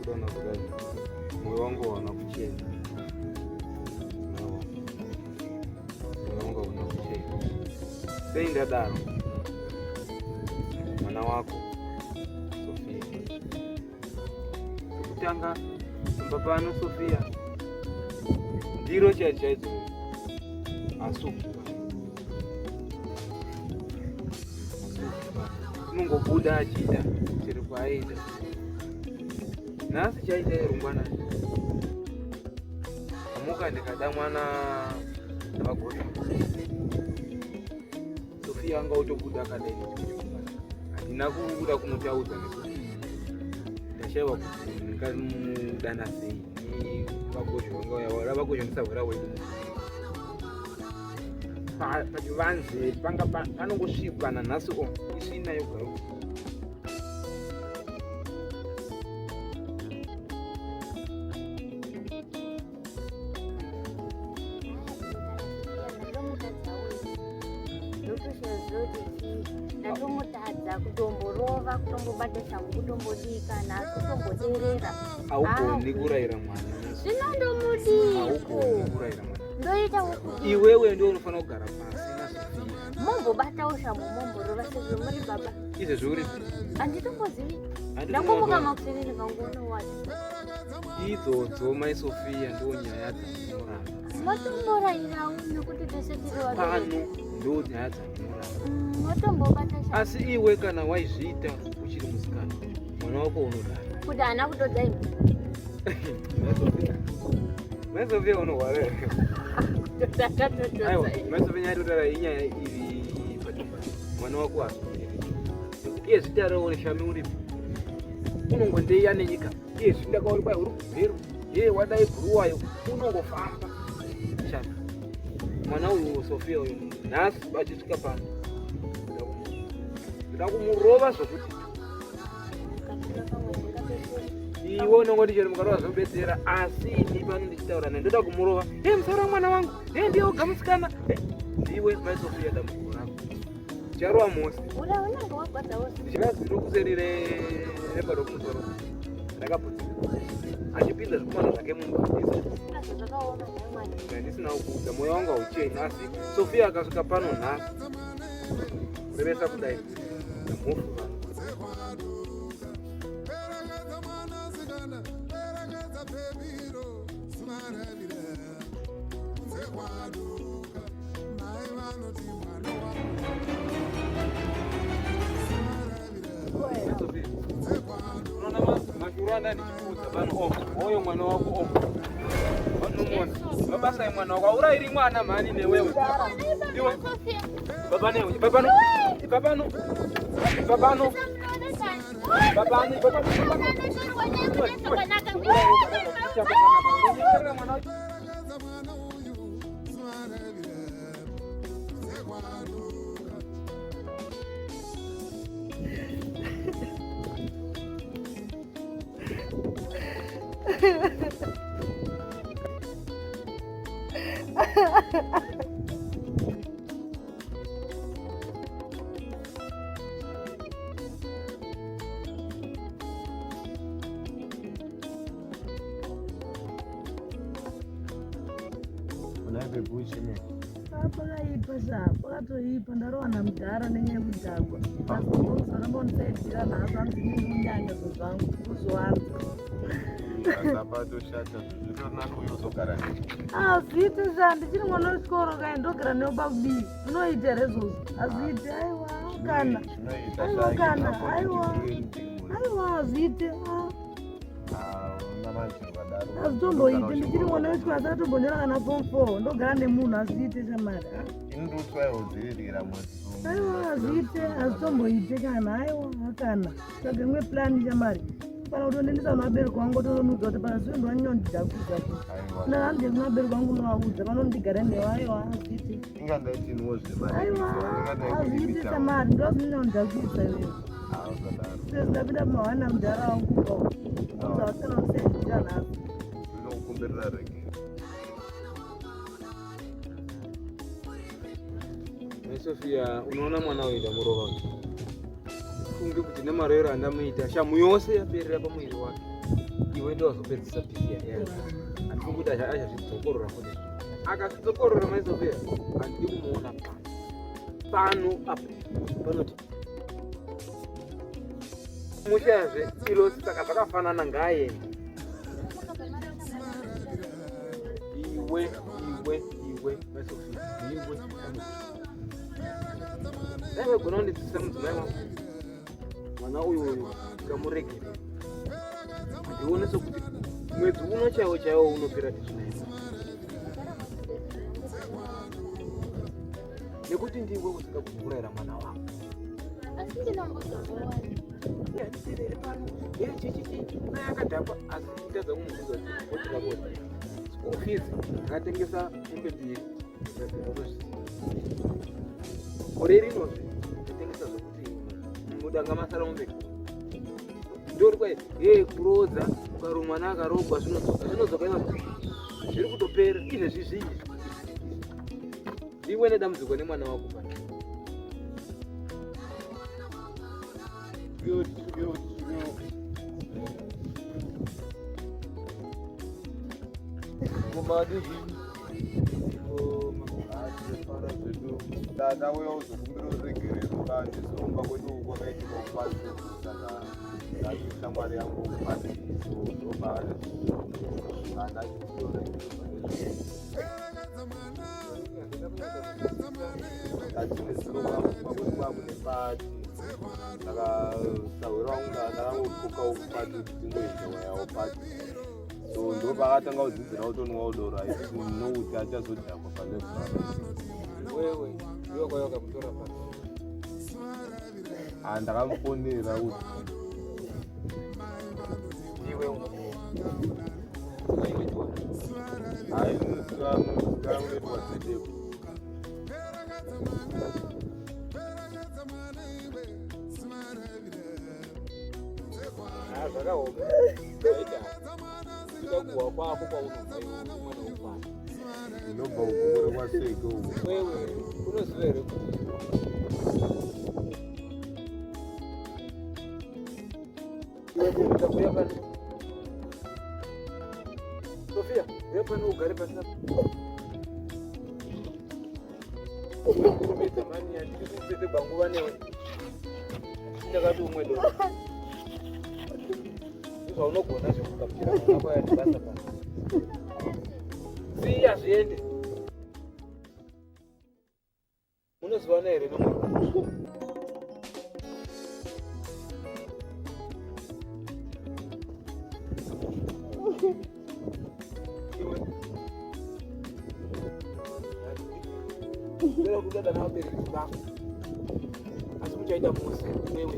kuona kudai moyo wangu unakucheza. Moyo wangu unakucheza. Senda daro. Mwana wako Sophia. Kutanga mbapano Sophia. Ndiro chachaito. Asuku. Mungu buda achida. Chiri kwaida. Nasi chaita rumbwana. Amuka ndikada mwana nabagota. Sophia anga utobuda kadai. Adina kubuda kumutauza nekuti. Ndashaba kuti ngamudana sei. Ni bagosho ngoya bagosho ndisabura wedu. Pachivanze panga panongosvikana nhasi isina yogara. Ndatomutadza kutomborova, kutombobata shangu, kutombodika, nhasi kutomboderera. Haugoni kurayira mwana. Zvinondomudiko. Ndoita kuti Iwewe ndio unofanira kugara pasi na Sophia. Mombobatawo shangu, momborova sezvo muri baba. Izvo zvuri. Handitombozivi. Ndakomuka makuseni kangono wacho. Idzodzo mai Sophia ndio nyaya dzamuramba. Motomborayirawo nekuti tese tiri Pano vaviri. ndio nyaya dzamuramba. Motombobata shangu. Asi iwe kana waizviita uchiri musikana, mwana wako unodaro. Kuti hana kutodza imi. Mai Sophia unorwara. Aiwa, mai Sophia nyari kutaura inyaya iri patimba. Mwana wako asiri. Iye zita rawo reshami uripo. Unongondeiya nenyika. Iye zvindakauri kwai uri kubveru. Ye wadai guruwayo. Unongofamba. Shami. Mwana uyu Sophia uyu nhasi achisvika pano. Ndakumurova zvokuti. Iwe unongoti chero mukarova zvinobetsera, asi ini pano ndichitaura naye ndoda kumurova. Musaura mwana wangu. Ndiye oga musikana. Ndiwe mai Sophia dambuko rako. Charova mosi. Unenge wagwadzawo. Ndichirazi ndokuserire remba rokumusoro. Ndakabvunzika. Achipinza zvikomana zvake munhu. Zvakaoma nemwana. Ndisina kuudza moyo wangu haucheni, asi Sophia akasvika pano nhasi. Kurevesa kudai. Ndamufa. Mashuranda ndichiudza pano oyo mwana wako vanomona mabasa emwana wako aurayiri mwana mhani newewe iwe babano Pakatoipa ndarowana mudhara nenyaya yekudhakwa. Asi ndosaidzira nhasi hanzi ndinyanya zvangu kuzoanza. Azviiti zvandichiri mwana wechikoro kai ndogara newo pakudivi. Zvinoita here izvozvo? Azviiti aiwa kana. Aiwa kana. Aiwa azviiti. Azitomboiti ndichiri mwana wechikoro asi atombonyora kana form 4 ndogara nemunhu azviiti shamari. Aiwa azviiti azitomboiti kana. Aiwa kana. Saka imwe plani shamari. Para kutonendesa kunabereki wangu otonoudza kuti pana zviro ndwanyondidhakuza kuti ndahambire kunabereki wangu novaudza vanondigara nevo. Aiwa azviiti. Aiwa azviiti shamari ndozvinondidhakuza iwewe. Ndapinda pamahwana mudhara wangu kwao. Ndozvavatana kusaidzira nhasi. Mai Sophia, unoona mwana uyu ndamurova. Funge kuti nemarero andamuita shamu yose yaperera pamwiri wake. iwe ndo wazopedzisa pisiya handifuni kuti achazvidzokorora futi akazvidzokorora maizopera handidi kumuona pano apa panoti mushazve iro saka zvakafanana ngaye iwe maisopera iwe daivegona kundidzidzisa mudzimai wangu mwana uyu ngamuregere ndione sokuti mwedzi uno chaiwo unopera tizvinaizvo nekuti ndiwe usika kuurayira mwana wangu Asi ndinongozoona. nditerere pano chichichi naye akadhakwa asi nditadza kumubvunza kuti ndakoti school fees akatengesa mombe mbiri gore rinozve nditengesa zvokuti mudanga masara mombe ndori kwai kurodza ukaro mwana akarogwa zvinodzoka ima zviri kutopera izvezvi zvinji ndiwe nedambudziko nemwana wako pa dada uya uzokungiroregerero andisomba kwedu kwakaitika kupasaka shamwari yangu kupasisobaa atinesirokwakune saka sahwera wangu ndakangopuka upati kutingoita yawo pati so ndo pakatanga kudzidzira utonwa udora nouti achazodhakwa palefura wewe iwe kwaiwa kamutora pasi ndakamufonera kuti ndiwe hai musikanguetwa zedepo zvakaoma aita ikakuhwa kwako kwaunobva mwana wokwana inobva ukungore kwaseke wewe unoziva here kuti iwe kuita kuya pano Sophia uya pano ugare pasina kurumidza mani handiti kuupete banguva newe ndakati umwe do izvaunogona zvekukapira mwana kwaya ndibasa pano siya zviende unozivana here nomwana Kira kudada na wabereki vako asi muchaita musi wewe